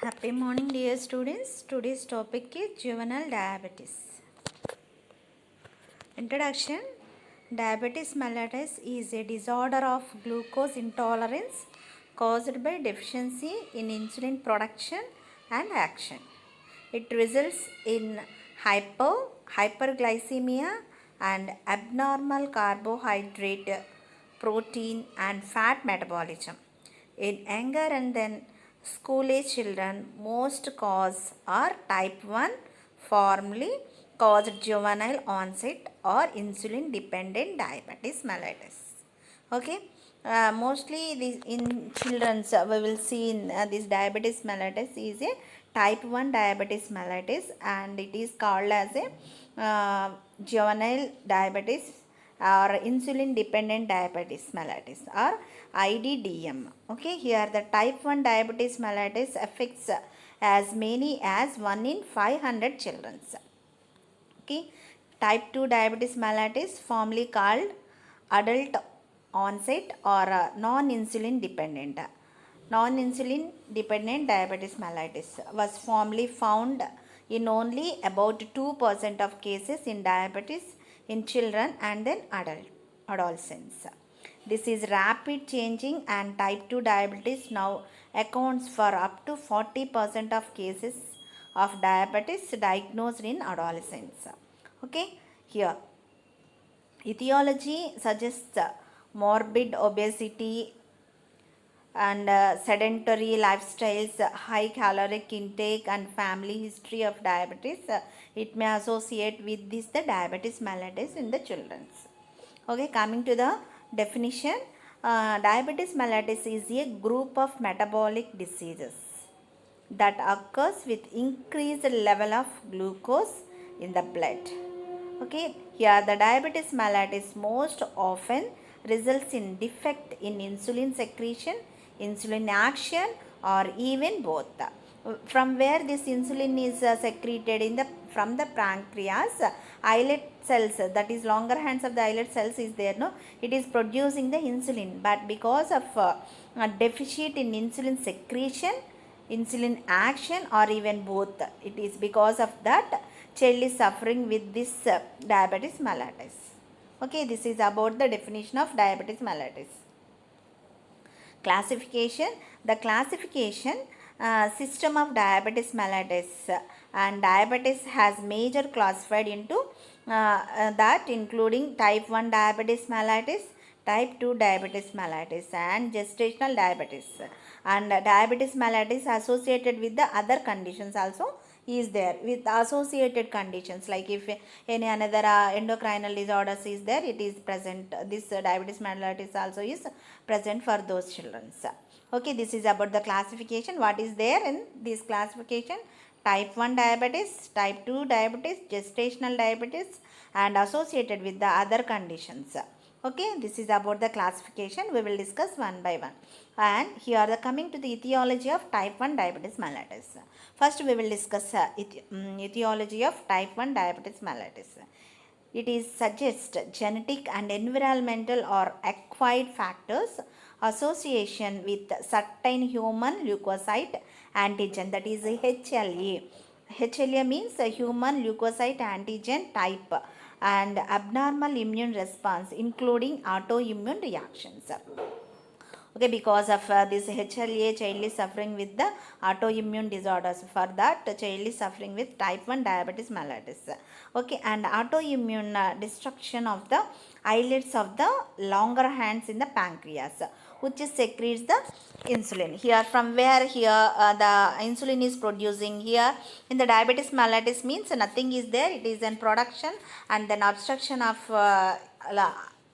Happy morning, dear students. Today's topic is juvenile diabetes. Introduction. Diabetes mellitus is a disorder of glucose intolerance caused by deficiency in insulin production and action. It results in hyperglycemia and abnormal carbohydrate, protein and fat metabolism. In younger and then school age children, most cause are type 1, formerly caused juvenile onset or insulin dependent diabetes mellitus. Okay, mostly this in children's we will see in this diabetes mellitus is a type 1 diabetes mellitus, and it is called as a juvenile diabetes or insulin dependent diabetes mellitus or IDDM. Okay, here the type 1 diabetes mellitus affects as many as 1 in 500 children. Okay, type 2 diabetes mellitus, formerly called adult onset or non-insulin dependent. Non-insulin dependent diabetes mellitus was formerly found in only about 2% of cases in diabetes in children and then adolescents. This is rapid changing, and type 2 diabetes now accounts for up to 40% of cases of diabetes diagnosed in adolescents. Okay, here etiology suggests morbid obesity and sedentary lifestyles, high caloric intake and family history of diabetes. It may associate with this the diabetes mellitus in the children. Okay, coming to the definition, diabetes mellitus is a group of metabolic diseases that occurs with increased level of glucose in the blood. Okay, here the diabetes mellitus most often results in defect in insulin secretion, insulin action, or even both. From where this insulin is secreted in the from the pancreas, islet cells, that is longer hands of the islet cells is there, no, it is producing the insulin, but because of a deficit in insulin secretion, insulin action, or even both, it is because of that child is suffering with this diabetes mellitus. Okay, this is about the definition of diabetes mellitus. Classification. The classification system of diabetes mellitus, and diabetes has major classified into that including type 1 diabetes mellitus, type 2 diabetes mellitus and gestational diabetes, and diabetes mellitus associated with the other conditions also is there, with associated conditions like if any another endocrinal disorders is there, it is present, this diabetes mellitus also is present for those children. Okay, this is about the classification. What is there in this classification? Type 1 diabetes, type 2 diabetes, gestational diabetes and associated with the other conditions. Okay, this is about the classification. We will discuss one by one. And here the coming to the etiology of type 1 diabetes mellitus. First we will discuss etiology of type 1 diabetes mellitus. It is suggest genetic and environmental or acquired factors association with certain human leukocyte antigen, that is HLA. HLA means a human leukocyte antigen type and abnormal immune response including autoimmune reactions. Okay, because of this HLA, child is suffering with the autoimmune disorders. For that, child is suffering with type 1 diabetes mellitus. Okay, and autoimmune destruction of the islets of the longer hands in the pancreas, which secretes the insulin. Here from where here the insulin is producing, here in the diabetes mellitus means nothing is there, it is in production and then obstruction of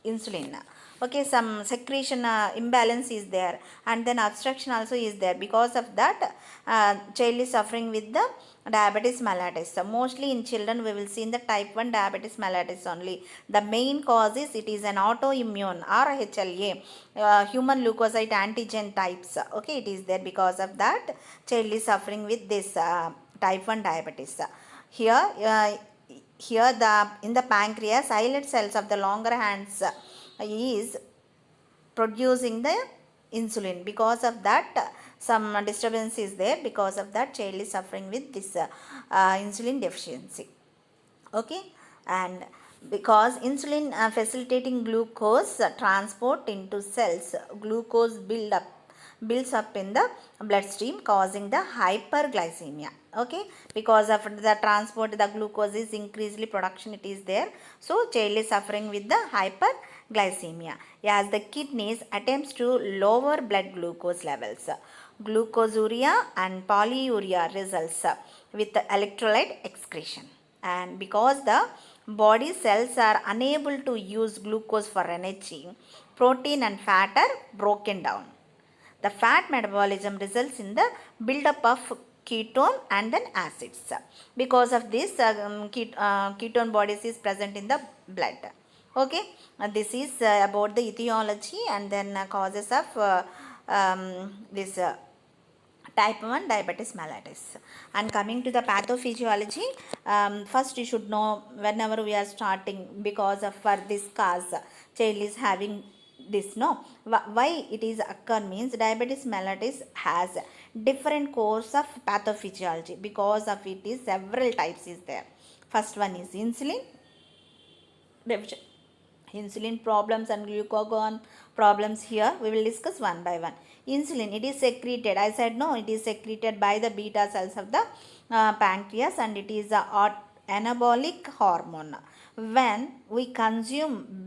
insulin. Okay, some secretion imbalance is there and then obstruction also is there. Because of that, child is suffering with the diabetes mellitus. So mostly in children we will see in the type 1 diabetes mellitus only. The main cause is it is an autoimmune or HLA, human leukocyte antigen types. Okay, it is there. Because of that, child is suffering with this type 1 diabetes. Here here the in the pancreas, islet cells of the longer hands is producing the insulin. Because of that, some disturbance is there. Because of that, child is suffering with this insulin deficiency. Okay, and because insulin facilitating glucose transport into cells, glucose builds up in the bloodstream, causing the hyperglycemia. Okay, because of the transport, the glucose is increasingly production, it is there. So child is suffering with the hyperglycemia, as the kidneys attempts to lower blood glucose levels. Glucosuria and polyuria results with the electrolyte excretion. And because the body cells are unable to use glucose for energy, protein and fat are broken down. The fat metabolism results in the buildup of ketone and then acids. Because of this, ketone bodies is present in the blood. Okay, this is about the etiology and then causes of this type 1 diabetes mellitus. And coming to the pathophysiology, first you should know, whenever we are starting, because of for this cause child is having this, no, why it is occur means diabetes mellitus has different course of pathophysiology. Because of it is several types is there. First one is insulin deficient, insulin problems and glucagon problems. Here we will discuss one by one. Insulin, it is secreted, I said no, it is secreted by the beta cells of the pancreas, and it is a anabolic hormone. When we consume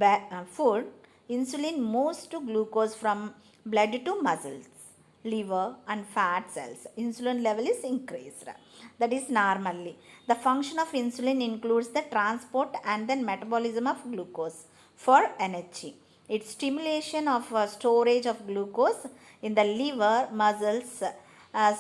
food, insulin moves to glucose from blood to muscles, liver and fat cells. Insulin level is increased, that is normally. The function of insulin includes the transport and then metabolism of glucose for energy. Its stimulation of storage of glucose in the liver muscles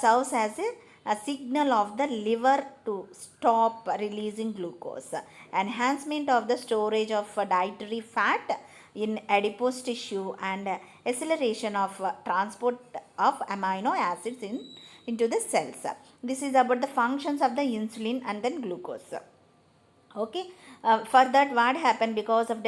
serves as a signal of the liver to stop releasing glucose. Enhancement of the storage of dietary fat in adipose tissue and acceleration of transport of amino acids into the cells. This is about the functions of the insulin and then glucose. Okay, for that what happened, because of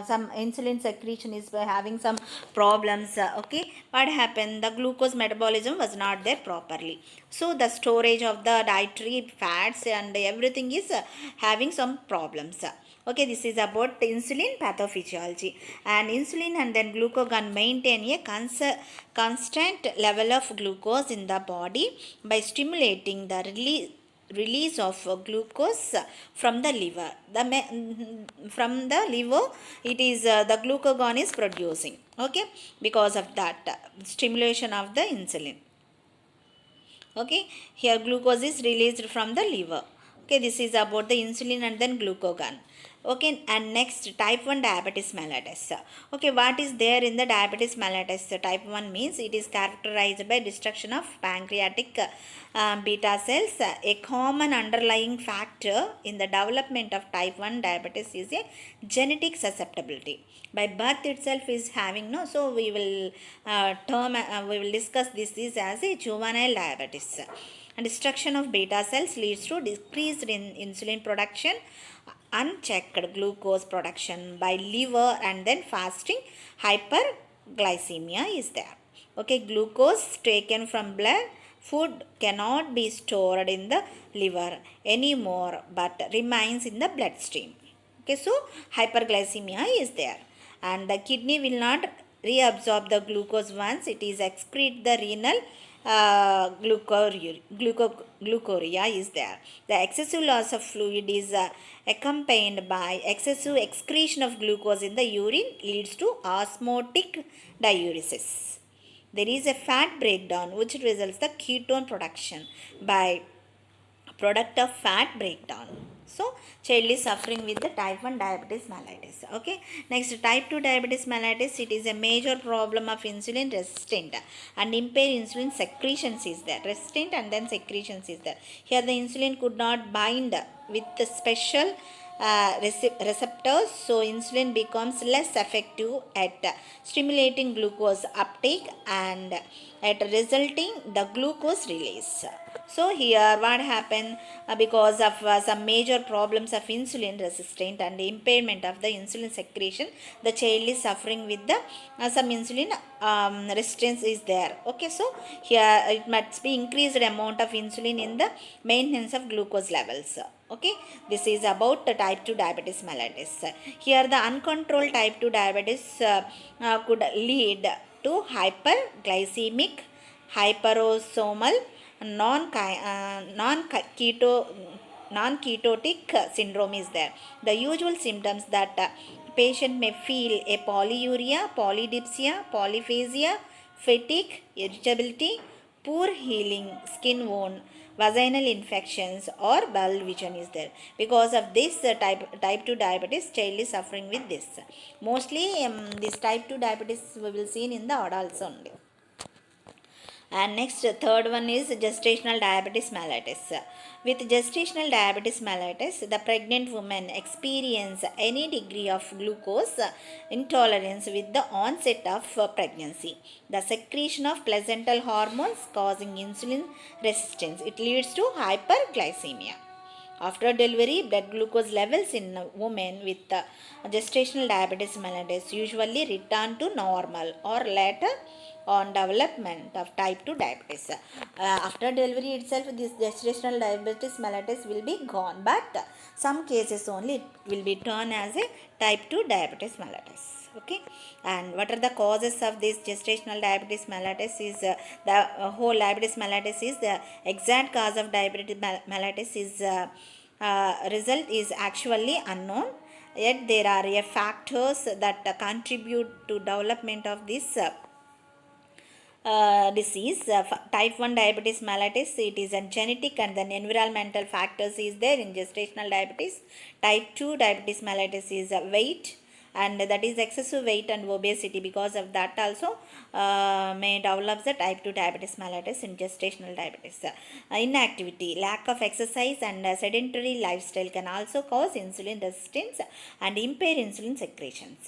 some insulin secretion is having some problems. Okay, what happened, the glucose metabolism was not there properly, so the storage of the dietary fats and everything is having some problems. Okay, this is about insulin pathophysiology. And insulin and then glucagon maintain a constant level of glucose in the body by stimulating the release of glucose from the liver. From the liver, it is the glucagon is producing. Okay, because of that stimulation of the insulin. Okay, here glucose is released from the liver. Okay, this is about the insulin and then glucagon. Okay, and next, type 1 diabetes mellitus. Okay, what is there in the diabetes mellitus? Type 1 means it is characterized by destruction of pancreatic beta cells. A common underlying factor in the development of type 1 diabetes is a genetic susceptibility. By birth itself is having, no, so we will we will discuss this is as a juvenile diabetes. And destruction of beta cells leads to decreased insulin production, unchecked glucose production by liver, and then fasting hyperglycemia is there. Okay, glucose taken from blood food cannot be stored in the liver anymore but remains in the bloodstream. Okay, so hyperglycemia is there, and the kidney will not reabsorb the glucose once it is excrete the renal glucoria is there. The excessive loss of fluid is accompanied by excessive excretion of glucose in the urine, leads to osmotic diuresis. There is a fat breakdown which results the ketone production by product of fat breakdown. So child is suffering with the type 1 diabetes mellitus. Okay, next, type 2 diabetes mellitus. It is a major problem of insulin resistant and impaired insulin secretions is there. Resistant and then secretions is there. Here the insulin could not bind with the special receptors, so insulin becomes less effective at stimulating glucose uptake and at resulting the glucose release. So here what happened, because of some major problems of insulin resistant and impairment of the insulin secretion, the child is suffering with the some insulin resistance is there. Okay, so here it must be increased amount of insulin in the maintenance of glucose levels. Okay, this is about the type 2 diabetes mellitus. Here the uncontrolled type 2 diabetes could lead to hyperglycemic, hyperosomal, non-keto non-ketotic syndrome is there. The usual symptoms that patient may feel a polyuria, polydipsia, polyphagia, fatigue, irritability, poor healing, skin wound, vaginal infections, or bowel vision is there. Because of this type 2 diabetes, child is suffering with this. Mostly this type 2 diabetes we will see in the adults only. And next, third one is gestational diabetes mellitus. With gestational diabetes mellitus, the pregnant woman experience any degree of glucose intolerance with the onset of pregnancy. The secretion of placental hormones causing insulin resistance, it leads to hyperglycemia. After delivery, blood glucose levels in women with gestational diabetes mellitus usually return to normal or later on development of type 2 diabetes. After delivery itself, this gestational diabetes mellitus will be gone, but some cases only it will be turned as a type 2 diabetes mellitus. Okay, and what are the causes of this gestational diabetes mellitus is the whole diabetes mellitus is the exact cause of diabetes mellitus is result is actually unknown, yet there are factors that contribute to development of this disease. Type 1 diabetes mellitus, it is a genetic and then environmental factors is there in gestational diabetes. Type 2 diabetes mellitus is weight, and that is excessive weight and obesity. Because of that also may develop the type 2 diabetes mellitus in gestational diabetes. Inactivity, lack of exercise, and sedentary lifestyle can also cause insulin resistance and impair insulin secretions.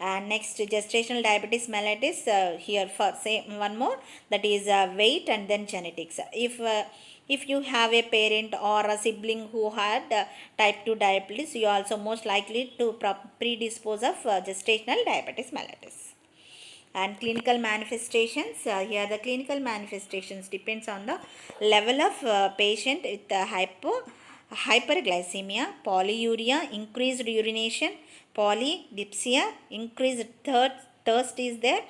And next, gestational diabetes mellitus, here for say one more, that is weight and then genetics. If you have a parent or a sibling who had type 2 diabetes, you are also most likely to predispose of gestational diabetes mellitus. And clinical manifestations, here the clinical manifestations depends on the level of patient with hyperglycemia, polyuria, increased urination, polydipsia, increased thirst is there,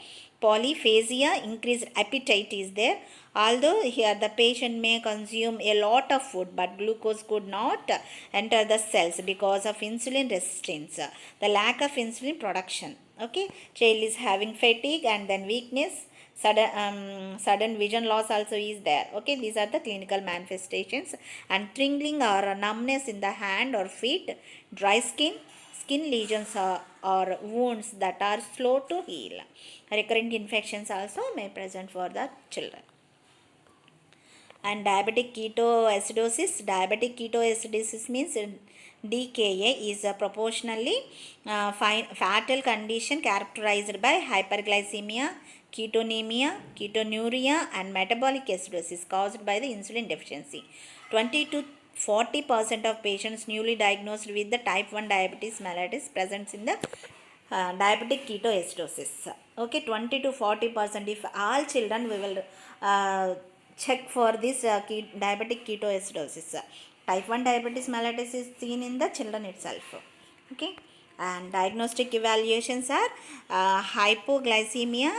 polyphagia, increased appetite is there. Although here the patient may consume a lot of food, but glucose could not enter the cells because of insulin resistance, the lack of insulin production. Okay, child is having fatigue and then weakness, sudden vision loss also is there. Okay, these are the clinical manifestations. And tingling or numbness in the hand or feet, dry skin lesions, or wounds that are slow to heal. Recurrent infections also may present for the children. And diabetic ketoacidosis means DKA is a proportionally fatal condition characterized by hyperglycemia, ketonemia, ketonuria, and metabolic acidosis caused by the insulin deficiency. 20 to 40% of patients newly diagnosed with the type 1 diabetes mellitus presents in the diabetic ketoacidosis. Okay, 20 to 40%. If all children, we will check for this diabetic ketoacidosis. Type 1 diabetes mellitus is seen in the children itself. Okay, and diagnostic evaluations are hypoglycemia,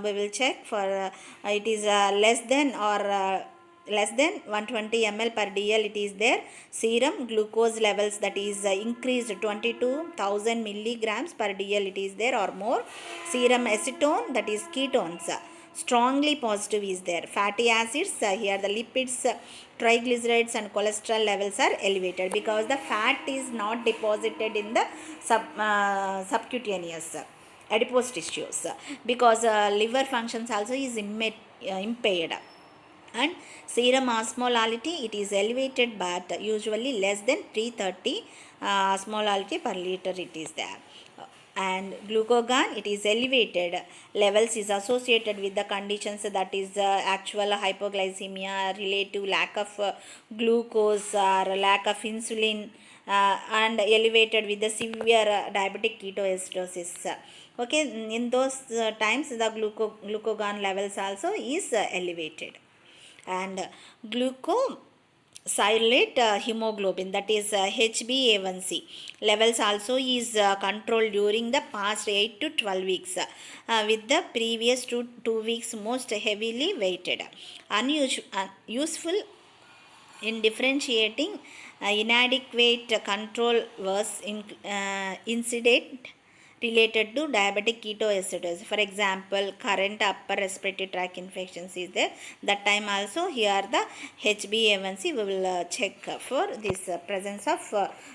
we will check for it is less than or less than 120 ml per dl it is there. Serum glucose levels, that is increased 22,000 milligrams per dl it is there or more. Serum acetone, that is ketones, strongly positive is there. Fatty acids, here the lipids, triglycerides, and cholesterol levels are elevated because the fat is not deposited in the subcutaneous adipose tissues, because liver functions also is impaired. And serum osmolality, it is elevated but usually less than 330 osmolality per liter it is there. and glucagon, it is elevated levels is associated with the conditions that is actual hypoglycemia, relative lack of glucose or lack of insulin, and elevated with the severe diabetic ketoacidosis. Okay, in those times the glucagon levels also is elevated. And glucosylate hemoglobin, that is HbA1c levels also is controlled during the past 8 to 12 weeks, with the previous 2 weeks most heavily weighted. Useful in differentiating inadequate control was incident related to diabetic ketoacidosis. For example, current upper respiratory tract infections is there. That time also here the HbA1c we will check for this presence of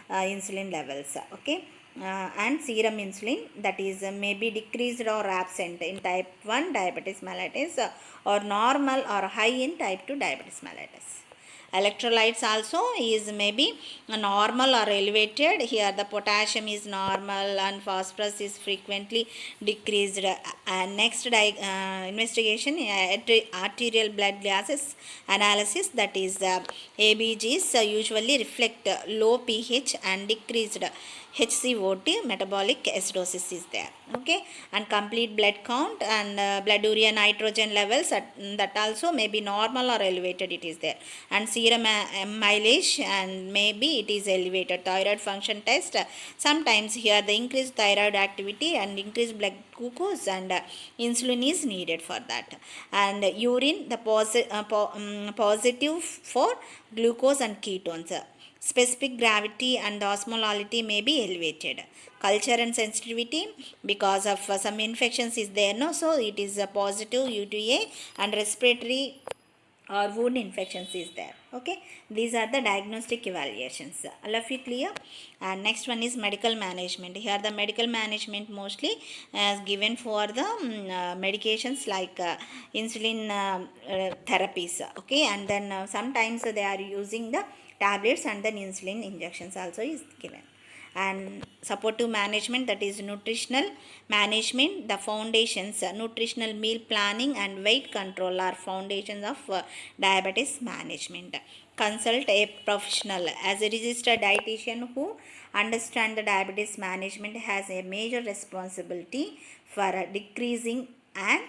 insulin levels. Okay. And serum insulin, that is may be decreased or absent in type 1 diabetes mellitus, or normal or high in type 2 diabetes mellitus. Electrolytes also is maybe normal or elevated. Here the potassium is normal and phosphorus is frequently decreased. Next investigation, arterial blood gases analysis, that is ABGs usually reflect low pH and decreased HCOT, metabolic acidosis is there. Okay, and complete blood count and blood urea nitrogen levels, that also may be normal or elevated, it is there. And serum amylase, and maybe it is elevated. Thyroid function test, sometimes here the increased thyroid activity and increased blood glucose, and insulin is needed for that. And urine, the positive for glucose and ketones. Specific gravity and osmolality may be elevated. Culture and sensitivity, because of some infections is there, no, so it is a positive UTA, and respiratory or wound infections is there. Okay, these are the diagnostic evaluations. All of you clear? And next one is medical management. Here the medical management mostly is given for the medications like insulin therapies. Okay, and then sometimes they are using the tablets, and then insulin injections also is given. And supportive management, that is nutritional management, the foundations, nutritional meal planning and weight control are foundations of diabetes management. Consult a professional. As a registered dietitian who understand the diabetes management has a major responsibility for decreasing and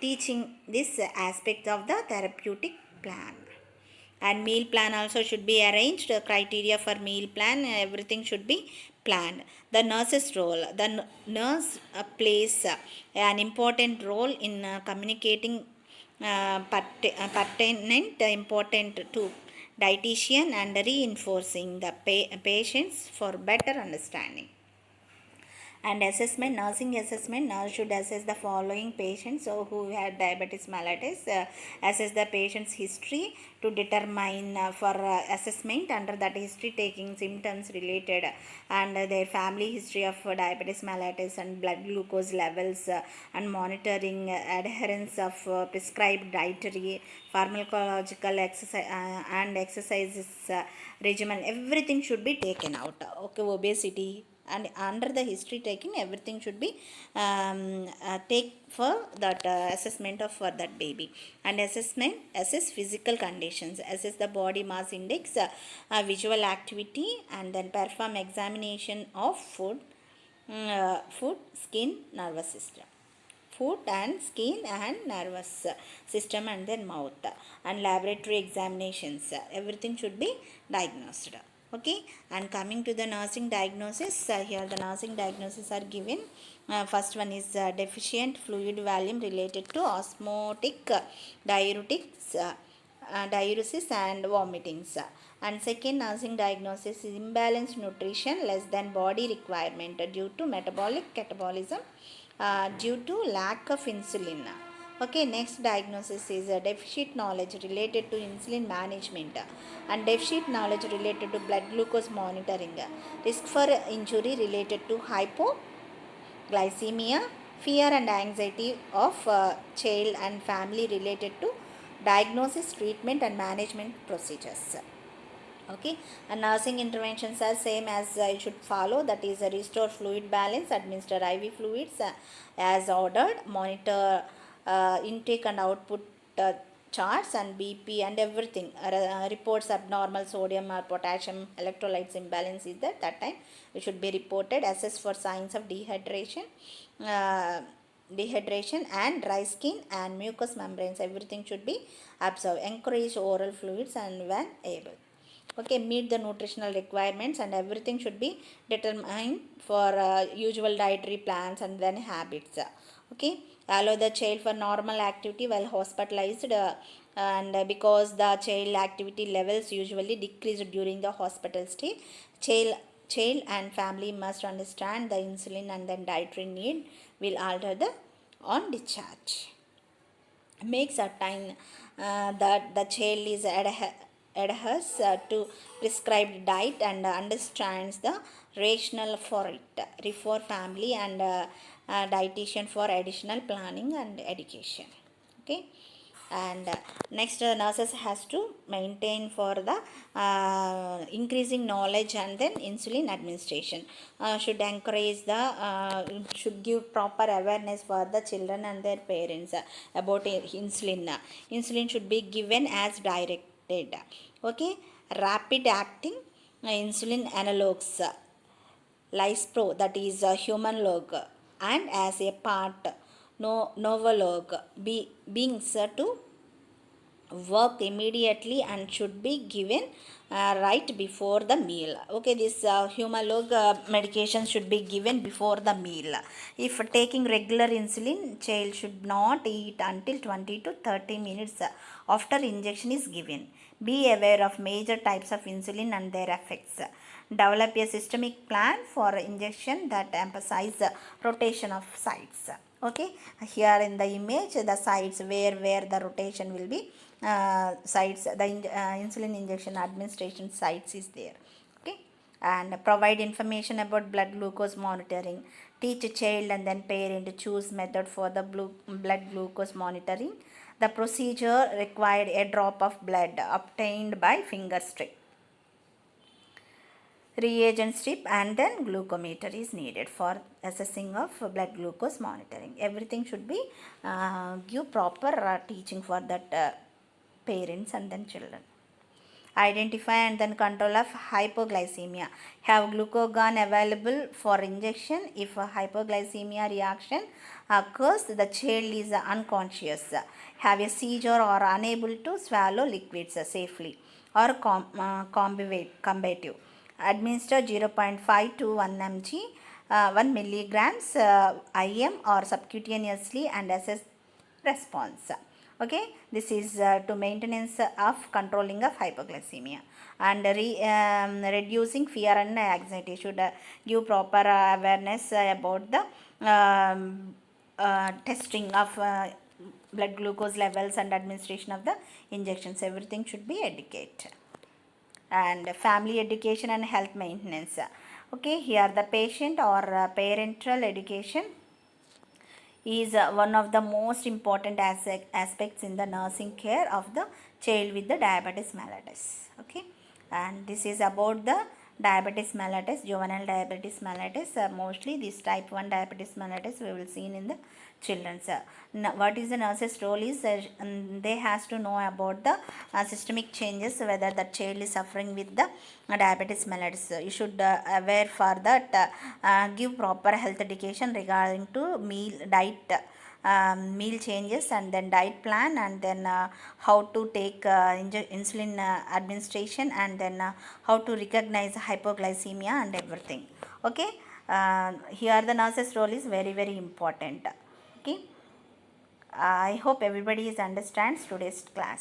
teaching this aspect of the therapeutic plan. And meal plan also should be arranged. Criteria for meal plan, everything should be planned. The nurse's role, the nurse plays an important role in communicating pertinent important to dietitian and reinforcing the patients for better understanding. And assessment, nursing assessment, nurse should assess the following patients so who had diabetes mellitus. Assess the patient's history to determine for assessment under that history, taking symptoms related and their family history of diabetes mellitus and blood glucose levels, and monitoring adherence of prescribed dietary, pharmacological exercise and exercises regimen, everything should be taken out. Okay, obesity, and under the history taking, everything should be take for that assessment of for that baby. And assessment, assess physical conditions, assess the body mass index, visual activity, and then perform examination of food, skin, nervous system, food and skin and nervous system, and then mouth, and laboratory examinations, everything should be diagnosed. Okay, and coming to the nursing diagnosis, here the nursing diagnosis are given. First one is deficient fluid volume related to osmotic diuretics, diuresis and vomitings. And second nursing diagnosis is imbalanced nutrition less than body requirement due to metabolic catabolism, due to lack of insulin. Okay, next diagnosis is deficit knowledge related to insulin management, and deficit knowledge related to blood glucose monitoring, risk for injury related to hypoglycemia, fear and anxiety of child and family related to diagnosis, treatment and management procedures. Okay, and nursing interventions are same as I should follow, that is restore fluid balance, administer IV fluids as ordered, monitor intake and output charts and BP and everything, reports abnormal sodium or potassium electrolytes imbalance is there, that time it should be reported, assess for signs of uh, dehydration and dry skin and mucous membranes, everything should be observed, encourage oral fluids and when able. Okay, meet the nutritional requirements and everything should be determined for usual dietary plans and then habits. Okay, allow the child for normal activity while hospitalized, and because the child activity levels usually decrease during the hospital stay, child child and family must understand the insulin and then dietary need will alter the on discharge. Make certain that the child is adheres to prescribed diet and understands the rationale for it. Refer family and dietitian for additional planning and education. Okay, and next nurses has to maintain for the increasing knowledge and then insulin administration, should encourage the should give proper awareness for the children and their parents about insulin. Insulin should be given as directed. Okay, rapid acting insulin analogs, Lispro, that is a human log, and as a part novolog, being said to work immediately and should be given right before the meal. Okay, this humalog medication should be given before the meal. If taking regular insulin, child should not eat until 20 to 30 minutes after injection is given. Be aware of major types of insulin and their effects. Develop a systemic plan for injection that emphasize rotation of sites. Okay, here in the image the sites where the rotation will be, sites, the insulin injection administration sites is there. Okay, and provide information about blood glucose monitoring, teach a child and then parent to choose method for the blood glucose monitoring. The procedure required a drop of blood obtained by finger stick, reagent strip and then glucometer is needed for assessing of blood glucose monitoring. Everything should be give proper teaching for that parents and then children. Identify and then control of hypoglycemia, have glucagon available for injection. If a hypoglycemia reaction occurs, the child is unconscious, have a seizure or unable to swallow liquids safely or combative, administer 0.5 to 1 mg 1 milligrams IM or subcutaneously and assess response. Okay, this is to maintenance of controlling of hypoglycemia and reducing fear and anxiety, should give proper awareness about the testing of blood glucose levels and administration of the injections, everything should be educated. And family education and health maintenance. Okay, here the patient or parental education is one of the most important aspects in the nursing care of the child with the diabetes mellitus. Okay, and this is about the diabetes mellitus, juvenile diabetes mellitus. Mostly this type 1 diabetes mellitus we will see in the children's. What is the nurse's role is they has to know about the systemic changes, whether the child is suffering with the diabetes mellitus. You should aware for that, give proper health education regarding to meal diet, meal changes and then diet plan, and then how to take insulin administration, and then how to recognize hypoglycemia and everything. Okay, here the nurse's role is very very important. Okay, I hope everybody is understands today's class.